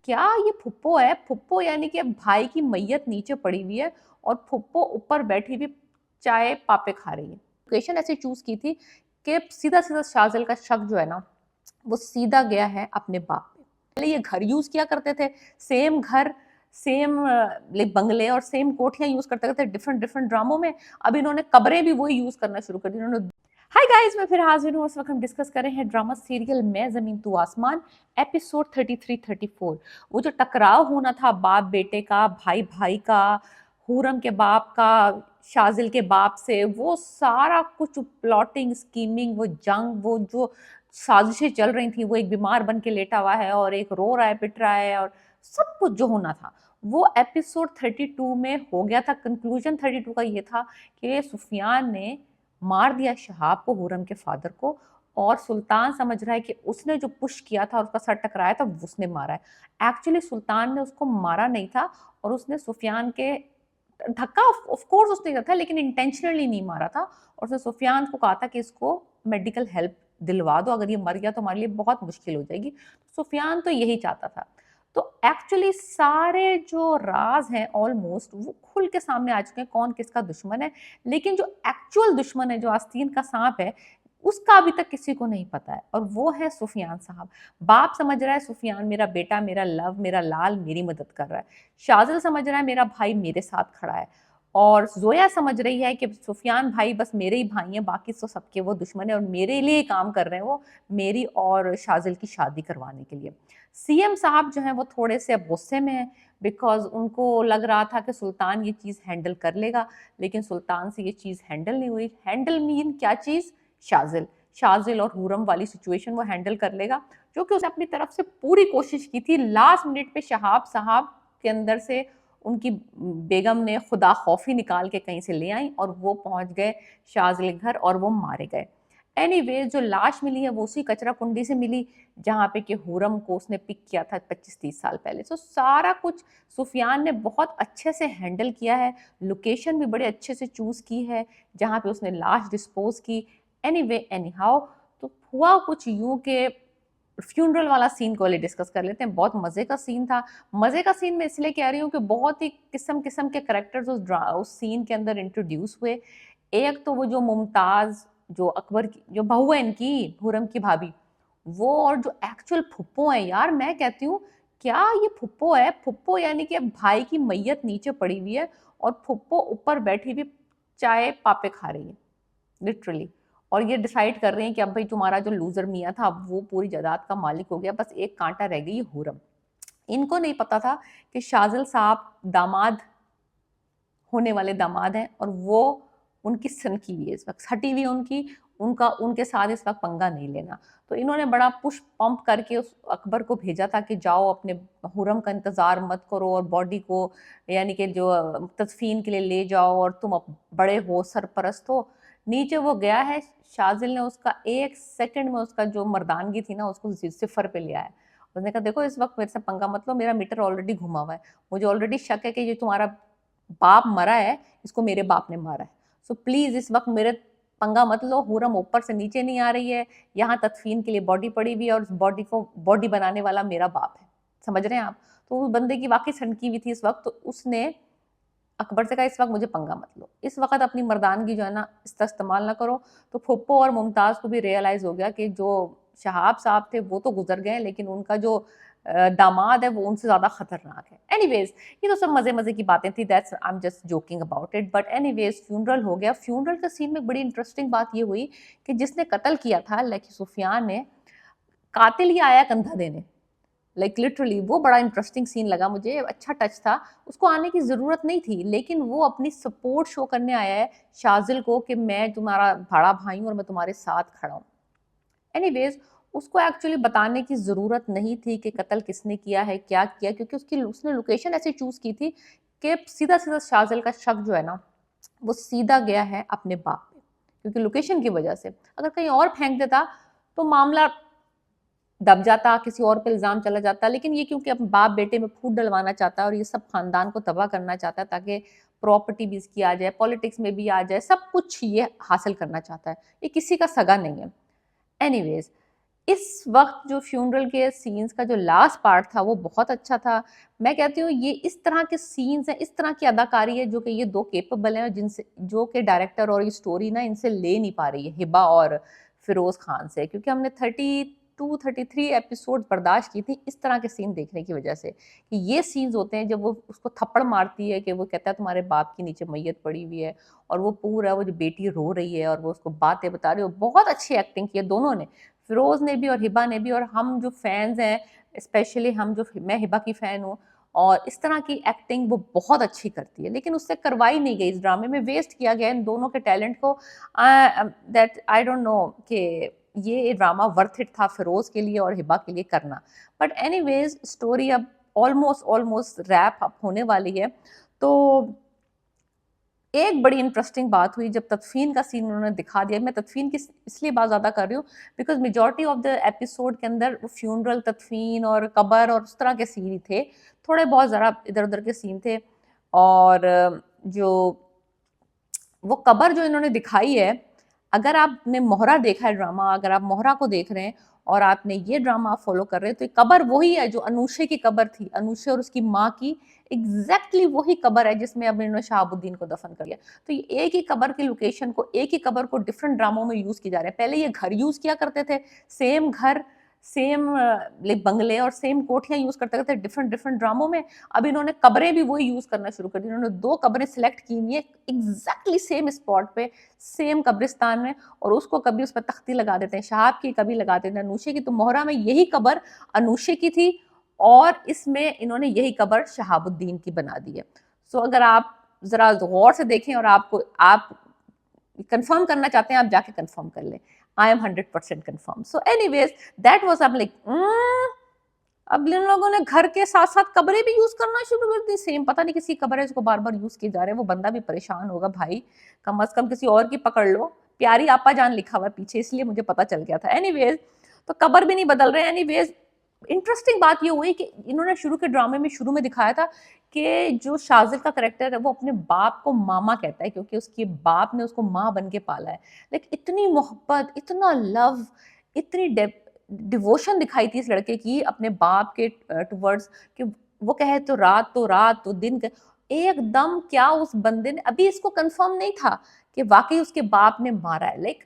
क्या ये फुप्पो है? फुप्पो यानी कि अब भाई की मैयत नीचे पड़ी हुई है और फुप्पो ऊपर बैठी हुई चाय पापे खा रही है। लोकेशन ऐसे चूज की थी कि सीधा सीधा शाजिल का शक जो है ना वो सीधा गया है अपने बाप पे। पहले ये घर यूज किया करते थे, सेम घर, सेम बंगले और सेम कोठियां यूज करते थे डिफरेंट डिफरेंट ड्रामों में। अब इन्होंने कब्रें भी वही यूज करना शुरू कर दी इन्होंने। हाय गाइस, मैं फिर हाजिर हूँ। इस वक्त हम डिस्कस कर रहे हैं ड्रामा सीरियल मैं जमीन तू आसमान, एपिसोड 33-34। वो जो टकराव होना था बाप बेटे का, भाई भाई का, हूरम के बाप का शाजिल के बाप से, वो सारा कुछ प्लॉटिंग स्कीमिंग, वो जंग, वो जो साजिशें चल रही थी, वो एक बीमार बन के लेटा हुआ है और एक रो रहा है पिट रहा है, और सब कुछ जो होना था वो एपिसोड 32 में हो गया था। कंक्लूजन 32 का ये था कि सुफियान ने मार दिया शहाब को, हूरम के फादर को, और सुल्तान समझ रहा है कि उसने जो पुश किया था और उसका सर टकराया था उसने मारा है। एक्चुअली सुल्तान ने उसको मारा नहीं था और उसने सुफियान के धक्का ऑफ कोर्स उसने दिया था लेकिन इंटेंशनली नहीं मारा था। और उसने सुफियान को कहा था कि इसको मेडिकल हेल्प दिलवा दो, अगर ये मर गया तो हमारे लिए बहुत मुश्किल हो जाएगी। सुफियान तो यही चाहता था। तो एक्चुअली सारे जो राज हैं ऑलमोस्ट वो खुल के सामने आ चुके हैं, कौन किसका दुश्मन है। लेकिन जो एक्चुअल दुश्मन है, जो आस्तीन का सांप है, उसका अभी तक किसी को नहीं पता है, और वो है सुफियान साहब। बाप समझ रहा है सुफियान मेरा बेटा, मेरा लव, मेरा लाल, मेरी मदद कर रहा है। शाजिल समझ रहा है मेरा भाई मेरे साथ खड़ा है, और जोया समझ रही है कि सुफियान भाई बस मेरे ही भाई हैं, बाकी तो सबके वो दुश्मन है और मेरे लिए काम कर रहे हैं, वो मेरी और शाजिल की शादी करवाने के लिए। सीएम साहब जो हैं वो थोड़े से अब गुस्से में हैं, बिकॉज उनको लग रहा था कि सुल्तान ये चीज़ हैंडल कर लेगा, लेकिन सुल्तान से ये चीज़ हैंडल नहीं हुई। हैंडल मीन क्या चीज़? शाजिल। शाजिल और हूरम वाली सिचुएशन वो हैंडल कर लेगा, जो कि उसने अपनी तरफ से पूरी कोशिश की थी। लास्ट मिनट पे शहाब साहब के अंदर से उनकी बेगम ने खुदा खौफी निकाल के कहीं से ले आई और वो पहुंच गए शाजिल घर और वो मारे गए। एनीवेज जो लाश मिली है वो उसी कचरा कुंडी से मिली जहाँ पे कि हूरम को उसने पिक किया था 25-30 साल पहले। तो सारा कुछ सुफियान ने बहुत अच्छे से हैंडल किया है। लोकेशन भी बड़े अच्छे से चूज की है जहाँ पे उसने लाश डिस्पोज की। एनीवे एनी हाउ, तो हुआ कुछ यूं के फ्यूनरल वाला सीन को वाले डिस्कस कर लेते हैं। बहुत मजे का सीन था। मजे का सीन मैं इसलिए कह रही हूँ कि बहुत ही किस्म किस्म के करेक्टर्स उस सीन के अंदर इंट्रोड्यूस हुए। एक तो वो जो मुमताज, जो अकबर की जो बहू है इनकी, हुरम की भाभी, वो, और जो एक्चुअल फुप्पो है यार, मैं कहती हूँ क्या ये फुप्पो है? फुप्पो यानी कि भाई की मैयत नीचे पड़ी हुई है और फुप्पो ऊपर बैठी हुई चाय पापे खा रही है लिटरली। और ये डिसाइड कर रहे हैं कि अब भाई तुम्हारा जो लूजर मियाँ था अब वो पूरी जायदाद का मालिक हो गया, बस एक कांटा रह गई हूरम। इनको नहीं पता था कि शाजिल साहब दामाद होने वाले दामाद हैं और वो उनकी सनकी हुई है इस वक्त, हटी हुई उनकी, उनका उनके साथ इस वक्त पंगा नहीं लेना। तो इन्होंने बड़ा पुश पंप करके उस अकबर को भेजा था कि जाओ अपने हुरम का इंतज़ार मत करो और बॉडी को यानी कि जो तदफीन के लिए ले जाओ, और तुम अब बड़े हो, सरपरस्त हो। नीचे वो गया है, शाजिल ने उसका 1 सेकंड में उसका जो मर्दानगी थी ना उसको सिफर पे लिया है। उसने कहा देखो इस वक्त मेरे से पंगा मत लो, मेरा मीटर ऑलरेडी घुमा हुआ है, मुझे ऑलरेडी शक है कि ये तुम्हारा बाप मरा है, इसको मेरे बाप ने मारा है। सो प्लीज इस वक्त मेरे पंगा मत लो। हूरम ऊपर से नीचे नहीं आ रही है, यहाँ तदफीन के लिए बॉडी पड़ी हुई है और उस बॉडी को बॉडी बनाने वाला मेरा बाप है। समझ रहे हैं आप? तो उस बंदे की वाकई सनकी हुई थी इस वक्त, तो उसने अकबर से कहा इस वक्त मुझे पंगा मत लो, इस वक्त अपनी मर्दानगी जो है ना इसका इस्तेमाल ना करो। तो फुप्पो और मुमताज को भी रियलाइज हो गया कि जो शहाब साहब थे वो तो गुजर गए, लेकिन उनका जो दामाद है वो उनसे ज्यादा खतरनाक है। एनीवेज ये तो सब मजे मजे की बातें थी, that's I am just joking about it. But anyways funeral हो गया। फ्यूनरल के सीन में बड़ी इंटरेस्टिंग बात ये हुई कि जिसने कत्ल किया था लाइक सुफियान ने, कातिल ही आया कंधा देने, लाइक लिटरली वो बड़ा इंटरेस्टिंग सीन लगा मुझे, अच्छा टच था। उसको आने की ज़रूरत नहीं थी, लेकिन वो अपनी सपोर्ट शो करने आया है शाजिल को कि मैं तुम्हारा बड़ा भाई हूँ और मैं तुम्हारे साथ खड़ा हूँ। एनीवेज उसको एक्चुअली बताने की ज़रूरत नहीं थी कि कत्ल किसने किया है, क्या किया, क्योंकि उसने लोकेशन ऐसी चूज़ की थी कि सीधा सीधा शाजिल का शक जो है ना वो सीधा गया है अपने बाप पे, क्योंकि लोकेशन की वजह से। अगर कहीं और फेंक देता तो मामला दब जाता, किसी और पे इल्ज़ाम चला जाता, लेकिन ये क्योंकि अपने बाप बेटे में फूट डलवाना चाहता है और ये सब खानदान को तबाह करना चाहता है ताकि प्रॉपर्टी भी इसकी आ जाए, पॉलिटिक्स में भी आ जाए, सब कुछ ये हासिल करना चाहता है। ये किसी का सगा नहीं है। एनीवेज इस वक्त जो फ्यूनरल के सीन्स का जो लास्ट पार्ट था वो बहुत अच्छा था। मैं कहती हूँ ये इस तरह के सीन्स हैं, इस तरह की अदाकारी है जो कि ये दो केपेबल हैं, जिनसे जो कि डायरेक्टर और ये स्टोरी ना इनसे ले नहीं पा रही है, हिबा और फिरोज खान से, क्योंकि हमने 32-33 एपिसोड बर्दाश्त की थी इस तरह के सीन देखने की वजह से, कि ये सीन्स होते हैं जब वो उसको थप्पड़ मारती है, कि वो कहता है तुम्हारे बाप की नीचे मैयत पड़ी हुई है, और वो पूरा वो जो बेटी रो रही है और वो उसको बातें बता रही है, बहुत अच्छी एक्टिंग की है दोनों ने, फिरोज ने भी और हिबा ने भी। और हम जो फैंस हैं, स्पेशली हम जो, मैं हिबा की फ़ैन हूँ, और इस तरह की एक्टिंग वो बहुत अच्छी करती है, लेकिन उससे करवाई नहीं गई, इस ड्रामे में वेस्ट किया गया इन दोनों के टैलेंट को। दैट आई डोंट नो कि ये ड्रामा वर्थ इट था फिरोज के लिए और हिबा के लिए करना। बट एनीवेज स्टोरी अब ऑलमोस्ट ऑलमोस्ट रैप अप होने वाली है। तो एक बड़ी इंटरेस्टिंग बात हुई जब तदफीन का सीन उन्होंने दिखा दिया। मैं तदफीन की इसलिए बात ज़्यादा कर रही हूँ because majority of the episode के अंदर फ्यूनरल, तदफीन और कबर और उस तरह के सीन ही थे, थोड़े बहुत ज़रा इधर उधर के सीन थे। और जो वो कबर जो इन्होंने दिखाई है, अगर आपने मोहरा देखा है ड्रामा, अगर आप मोहरा को देख रहे हैं और आपने ये ड्रामा फॉलो कर रहे हैं, तो ये कबर वही है जो अनुषे की कबर थी, अनुषे और उसकी माँ की एग्जैक्टली वही कबर है जिसमें अब इन्होंने शहाबुद्दीन को दफन कर दिया। तो ये एक ही कबर की लोकेशन को, एक ही कबर को डिफरेंट ड्रामों में यूज किए जा रहे हैं। पहले ये घर यूज किया करते थे, सेम घर, सेम बंगले और सेम कोठियां यूज करते थे डिफरेंट डिफरेंट ड्रामों में। अब इन्होंने कब्रें भी वही यूज करना शुरू कर दी। इन्होंने 2 कब्रें सिलेक्ट की हुई है एग्जैक्टली सेम स्पॉट पे, सेम कब्रिस्तान में, और उसको कभी उस पर तख्ती लगा देते हैं शहाब की, कभी लगा देते हैं अनूशे की। तो मोहरा में यही कबर अनूशे की थी और इसमें इन्होंने यही कबर शहाबुद्दीन की बना दी है। सो अगर आप जरा गौर से देखें और आपको आप कंफर्म करना चाहते हैं, आप जाके कंफर्म कर लें। I am 100% confirm. So anyways that was, I am like अब इन लोगों ने घर के साथ साथ कब्रें भी यूज करना शुरू कर दी सेम। पता नहीं किसी कब्र है जिसको बार बार यूज किए जा रहे हैं, वो बंदा भी परेशान होगा भाई, कम अज कम किसी और की पकड़ लो। प्यारी आपा जान लिखा हुआ है पीछे, इसलिए मुझे पता चल गया था। एनीवेज तो कब्र भी नहीं बदल रहे। एनीवेज इंटरेस्टिंग बात ये हुई कि इन्होंने शुरू के ड्रामे में शुरू में दिखाया था कि जो शाजिल का करेक्टर है वो अपने बाप को मामा कहता है, क्योंकि उसके बाप ने उसको माँ बन के पाला है। लाइक इतनी मोहब्बत, इतना लव, इतनी डिवोशन दिखाई थी इस लड़के की अपने बाप के टुवर्ड्स, कि वो कहे तो रात तो रात तो दिन एकदम। क्या उस बंदे ने, अभी इसको कंफर्म नहीं था कि वाकई उसके बाप ने मारा है, लाइक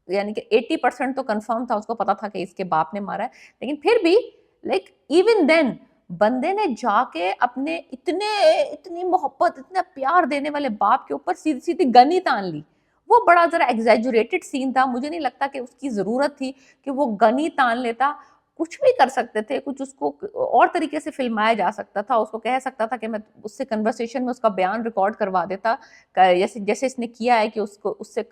यानी कि 80% तो कंफर्म था, उसको पता था कि इसके बाप ने मारा है, लेकिन फिर भी लाइक इवन देन बंदे ने जाके अपने इतनी मोहब्बत, इतना प्यार देने वाले बाप के ऊपर सीधी सीधी गन ही तान ली। वो बड़ा जरा एग्जैजुरेटेड सीन था, मुझे नहीं लगता कि उसकी जरूरत थी कि वो गन ही तान लेता। कुछ भी कर सकते थे, कुछ उसको और तरीके से फिल्माया जा सकता था। उसको कह सकता था कि मैं उससे कन्वर्सेशन में उसका बयान रिकॉर्ड करवा देता, जैसे जैसे इसने किया है कि उसको उससे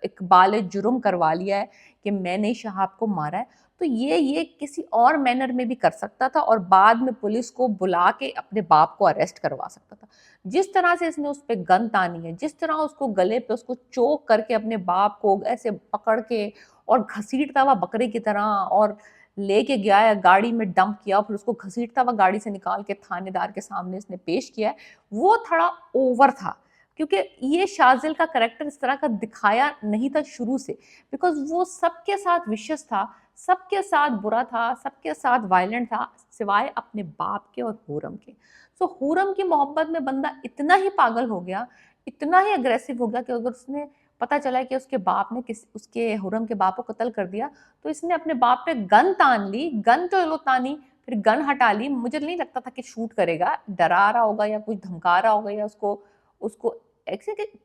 इकबाल जुर्म करवा लिया है कि मैंने शहाब को मारा है। तो ये किसी और मैनर में भी कर सकता था और बाद में पुलिस को बुला के अपने बाप को अरेस्ट करवा सकता था। जिस तरह से इसने उस पर गन तानी है, जिस तरह उसको गले पे उसको चोक करके अपने बाप को ऐसे पकड़ के और घसीटता हुआ बकरे की तरह और लेके गया है, गाड़ी में डंप किया, फिर उसको घसीटता हुआ गाड़ी से निकाल के थानेदार के सामने इसने पेश किया है, वो थोड़ा ओवर था। क्योंकि ये शाजिल का करेक्टर इस तरह का दिखाया नहीं था शुरू से, बिकॉज वो सबके साथ विशेष था, सबके साथ बुरा था, सबके साथ वायलेंट था, सिवाय अपने बाप के और हूरम के। सो हूरम की मोहब्बत में बंदा इतना ही पागल हो गया, इतना ही अग्रेसिव हो गया कि अगर उसने पता चला कि उसके बाप ने उसके हूरम के बाप को कत्ल कर दिया, तो इसने अपने बाप पे गन तान ली। गन तो लो तानी, फिर गन हटा ली। मुझे नहीं लगता था कि शूट करेगा, डरा रहा होगा या कुछ धमका रहा होगा या उसको उसको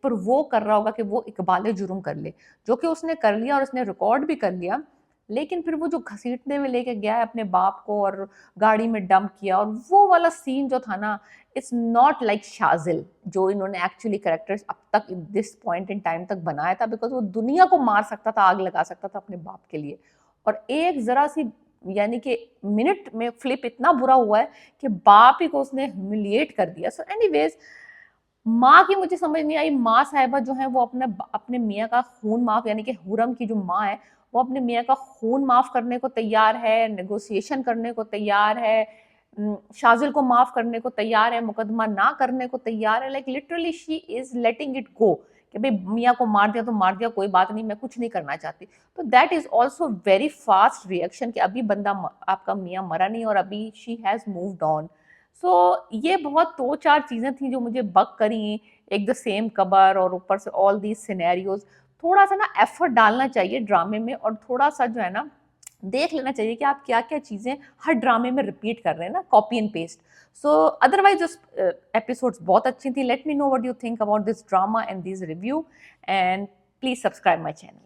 पर वो कर रहा होगा कि वो इकबाल जुर्म कर ले, जो कि उसने कर लिया और उसने रिकॉर्ड भी कर लिया। लेकिन फिर वो जो घसीटने में लेके गया है अपने बाप को और गाड़ी में डंप किया, और वो वाला सीन जो था ना, इट्स नॉट लाइक शाजिल जो इन्होंने एक्चुअली कैरेक्टर्स अब तक दिस पॉइंट इन टाइम तक बनाया था। बिकॉज वो दुनिया को मार सकता था, आग लगा सकता था अपने बाप के लिए, और एक जरा सी यानी कि मिनट में फ्लिप इतना बुरा हुआ है कि बाप ही को उसने ह्यूमिलिएट कर दिया। सो एनीवेज माँ की मुझे समझ नहीं आई। माँ साहिबा जो है वो अपने अपने मियाँ का खून माफ, यानी कि हुरम की जो माँ है वो अपने मियाँ का खून माफ करने को तैयार है, नेगोशिएशन करने को तैयार है, शाजिल को माफ करने को तैयार है, मुकदमा ना करने को तैयार है। Like literally she is letting it go कि भाई मियाँ को मार दिया तो मार दिया, कोई बात नहीं, मैं कुछ नहीं करना चाहती। तो that is also very fast reaction कि अभी बंदा आपका मियाँ मरा नहीं और अभी शी हैज मूव्ड ऑन। सो ये बहुत 2-4 चीजें थी जो मुझे बक करी, एक द सेम कबर और ऊपर से ऑल दीज सिनेरियोज। थोड़ा सा ना एफर्ट डालना चाहिए ड्रामे में, और थोड़ा सा जो है ना देख लेना चाहिए कि आप क्या क्या चीजें हर ड्रामे में रिपीट कर रहे हैं ना, copy and paste. So otherwise episodes बहुत अच्छी थी। Let me know what you think about this drama and this review, and please subscribe my channel.